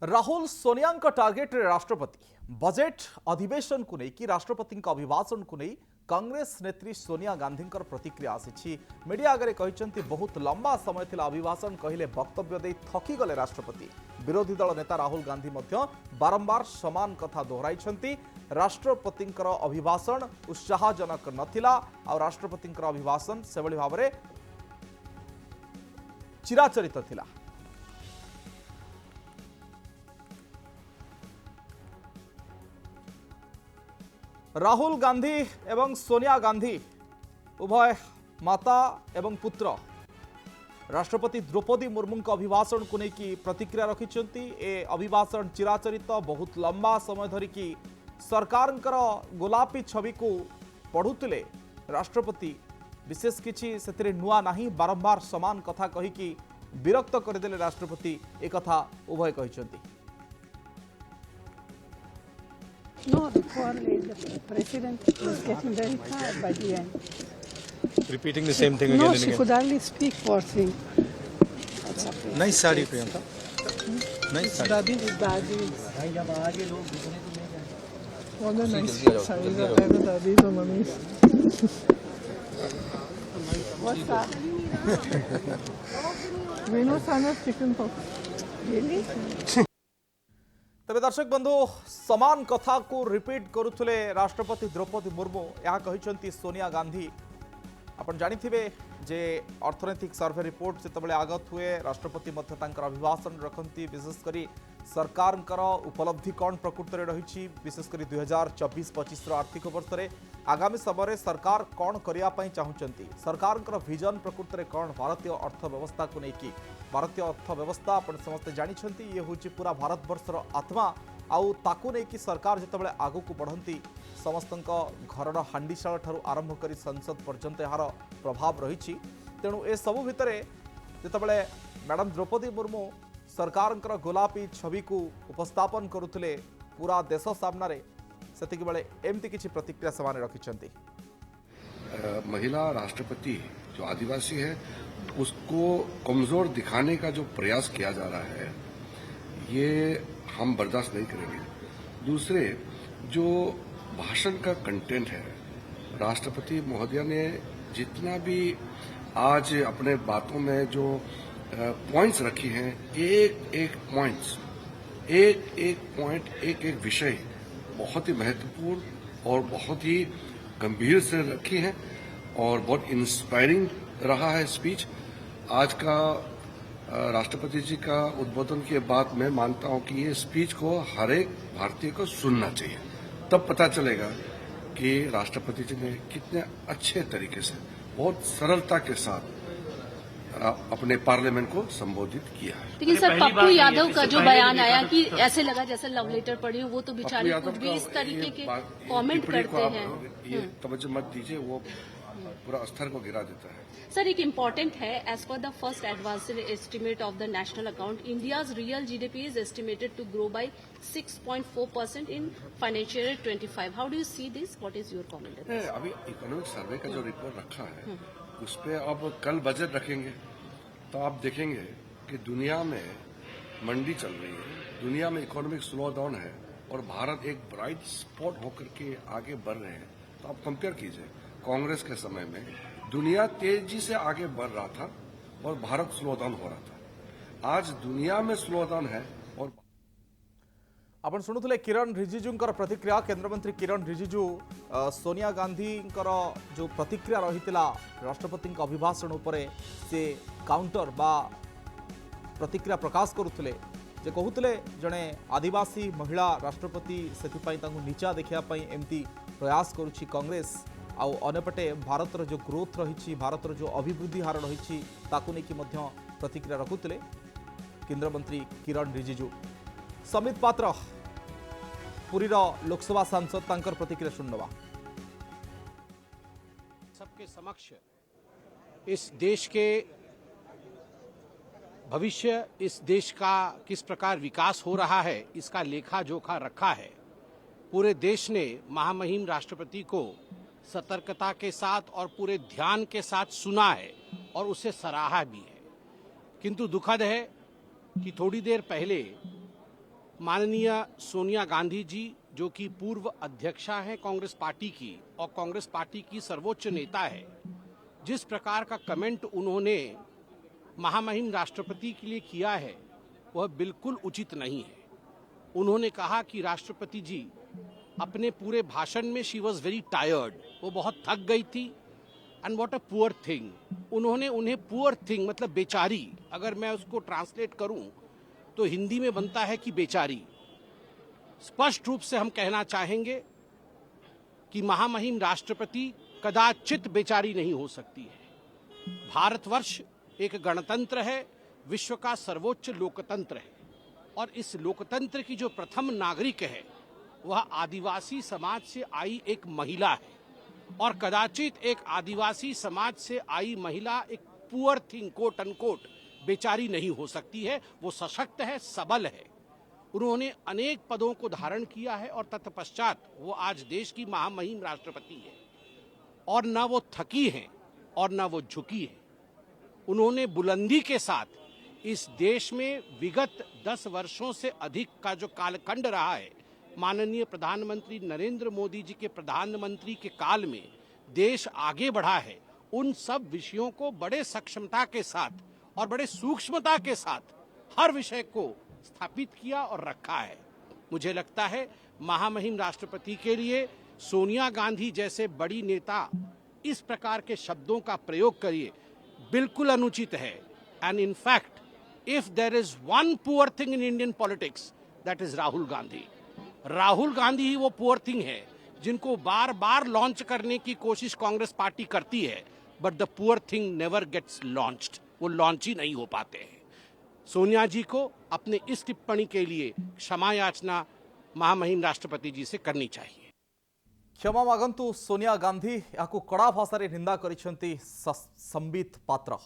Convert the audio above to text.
Rahul Sonia target रे राष्ट्रपति budget अधिवेशन को लेकिन राष्ट्रपति अभिभाषण को नहीं कांग्रेस नेत्री सोनिया गांधी प्रतिक्रिया आसी मीडिया आगे कहते बहुत लंबा समय थिला अभिभाषण कहले वक्तव्य दे थकी गले राष्ट्रपति। विरोधी दल नेता राहुल गांधी बारंबार समान कथा दोहराई राष्ट्रपति अभिभाषण उत्साहजनक नथिला और राष्ट्रपति अभिभाषण से भाव में चिराचरित थिला। राहुल गांधी एवं सोनिया गांधी उभय माता एवं पुत्र राष्ट्रपति द्रौपदी मुर्मू अभिभाषण को लेकिन प्रतिक्रिया रखिंट। ए अभिभाषण चिराचरित बहुत लंबा समय धरिकी सरकार गोलापी छवि को पढ़ुले राष्ट्रपति विशेष किसी से नुआ नहीं बारंबार समान कथा कहीकि विरक्त करदे राष्ट्रपति एक कथा उभय कहते। No, the president was getting very tired by the end. Repeating the same thing again No, and she again. could hardly speak, poor thing. That's okay. Nice sari, Priyanka. Nice sari. Dadi is dadi. All the nice saris are either dadis or mummies. What's that? We know son of chicken pox. Really? तबे दर्शक बंधु समान कथा को repeat करुले राष्ट्रपति द्रौपदी मुर्मू यह कहते सोनिया गांधी। आपण जानिथिबे जे अर्थनैतिक सर्वे रिपोर्ट से आगत हुए राष्ट्रपति अभिभाषण रखती विशेषकर सरकार उपलब्धि कौन प्रकृत में रही विशेषकर 2024-25 आर्थिक वर्ष में आगामी समय सरकार कौन करने चाहती सरकार विजन प्रकृत में कौन भारतीय अर्थव्यवस्था को लेकिन भारतीय अर्थव्यवस्था अपन समस्ते जानते ये हूँ पूरा भारतवर्षर आत्मा आउ ताकू नहीं सरकार जिते आगू को बढ़ती समस्त घर हांडीशाल ठारू आरंभ कर संसद पर्यंत यार प्रभाव रही तेणु ए सबु भितर जिते मैडम द्रौपदी मुर्मू सरकार गोलापी छवि को उपस्थापन करुले पूरा देश सामने से एमती किसी प्रतिक्रिया से रखिंट। महिला राष्ट्रपति जो आदिवासी है उसको कमजोर दिखाने का जो प्रयास किया जा रहा है ये हम बर्दाश्त नहीं करेंगे। दूसरे जो भाषण का कंटेंट है राष्ट्रपति महोदया ने जितना भी आज अपने बातों में जो पॉइंट्स रखी हैं एक एक पॉइंट एक एक विषय बहुत ही महत्वपूर्ण और बहुत ही गंभीर से रखी हैं और बहुत इंस्पायरिंग रहा है स्पीच। आज का राष्ट्रपति जी का उद्बोधन के बाद मैं मानता हूं कि ये स्पीच को हर एक भारतीय को सुनना चाहिए, तब पता चलेगा कि राष्ट्रपति जी ने कितने अच्छे तरीके से बहुत सरलता के साथ अपने पार्लियामेंट को संबोधित किया है। लेकिन सर पप्पू यादव का जो बयान आया कि ऐसे लगा जैसे लव लेटर पढ़ी हो, वो तो बेचारे कुछ भी इस तरीके के कमेंट करते हैं। ये तवज्जो मत दीजिए, वो पूरा स्तर को गिरा देता है। सर एक इम्पोर्टेंट है, as per the first advanced estimate of the national account India's real GDP is estimated to grow by 6.4% in financial year 25। How do you see this? What is your comment? अभी economic survey का जो report रखा है उस पर अब कल budget रखेंगे तो आप देखेंगे कि दुनिया में मंदी चल रही है, दुनिया में इकोनॉमिक स्लो डाउन है और भारत एक ब्राइट स्पॉट होकर के आगे बढ़ रहे हैं। तो आप कंपेयर कीजिए, कांग्रेस के समय में दुनिया तेजी से आगे बढ़ रहा था और भारत स्लो डाउन हो रहा था। आज दुनिया में स्लो डाउन है और आपण शुणुले किरण रिजिजू प्रतिक्रिया। केंद्र मंत्री किरण रिजिजू सोनिया गांधी जो प्रतिक्रिया रही राष्ट्रपति अभिभाषण उपरे से काउंटर बा प्रतिक्रिया प्रकाश करुले जे कहते जड़े आदिवासी महिला राष्ट्रपति से नीचा देखापी एमती प्रयास करुच्ची कांग्रेस आउ अन्यपटे भारतर जो ग्रोथ रही भारतर जो अभिवृद्धि हार रही प्रतिक्रिया रखुले केंद्र मंत्री किरण रिजिजू। समित पात्र पुरी लोकसभा सांसद तांकर प्रतिक्रिया सुनवा। सबके समक्ष इस देश के भविष्य, इस देश का किस प्रकार विकास हो रहा है इसका लेखा जोखा रखा है। पूरे देश ने महामहिम राष्ट्रपति को सतर्कता के साथ और पूरे ध्यान के साथ सुना है और उसे सराहा भी है। किंतु दुखद है कि थोड़ी देर पहले माननीय सोनिया गांधी जी, जो कि पूर्व अध्यक्षा हैं कांग्रेस पार्टी की और कांग्रेस पार्टी की सर्वोच्च नेता है, जिस प्रकार का कमेंट उन्होंने महामहिम राष्ट्रपति के लिए किया है वह बिल्कुल उचित नहीं है। उन्होंने कहा कि राष्ट्रपति जी अपने पूरे भाषण में शी वॉज वेरी टायर्ड, वो बहुत थक गई थी। And what a poor thing, उन्होंने उन्हें पुअर थिंग मतलब बेचारी, अगर मैं उसको ट्रांसलेट करूं तो हिंदी में बनता है कि बेचारी। स्पष्ट रूप से हम कहना चाहेंगे कि महामहिम राष्ट्रपति कदाचित बेचारी नहीं हो सकती है। भारतवर्ष एक गणतंत्र है, विश्व का सर्वोच्च लोकतंत्र है, और इस लोकतंत्र की जो प्रथम नागरिक है वह आदिवासी समाज से आई एक महिला है, और कदाचित एक आदिवासी समाज से आई महिला एक पुअर थिंग कोट अनकोट बेचारी नहीं हो सकती है। वो सशक्त है, सबल है, उन्होंने अनेक पदों को धारण किया है और तत्पश्चात वो आज देश की महामहिम राष्ट्रपति है, और न वो थकी हैं और न वो झुकी है। उन्होंने बुलंदी के साथ इस देश में विगत 10 वर्षों से अधिक का जो कालखंड रहा है, माननीय प्रधानमंत्री नरेंद्र मोदी जी के प्रधानमंत्री के काल में देश आगे बढ़ा है, उन सब विषयों को बड़े सक्षमता के साथ और बड़े सूक्ष्मता के साथ हर विषय को स्थापित किया और रखा है। मुझे लगता है महामहिम राष्ट्रपति के लिए सोनिया गांधी जैसे बड़ी नेता इस प्रकार के शब्दों का प्रयोग करिए बिल्कुल अनुचित है। And in fact if there is one poor thing in Indian politics that is Rahul Gandhi. Rahul Gandhi ही वो पुअर थिंग है जिनको बार बार लॉन्च करने की कोशिश कांग्रेस पार्टी करती है, but the poor thing never gets launched, वो लॉन्च ही नहीं हो पाते हैं। सोनिया जी को अपने इस टिप्पणी के लिए क्षमा याचना महामहिम राष्ट्रपति जी से करनी चाहिए। क्षमा मागंतु सोनिया गांधी या कड़ा भाषा निंदा करिसेंती संबित पात्र।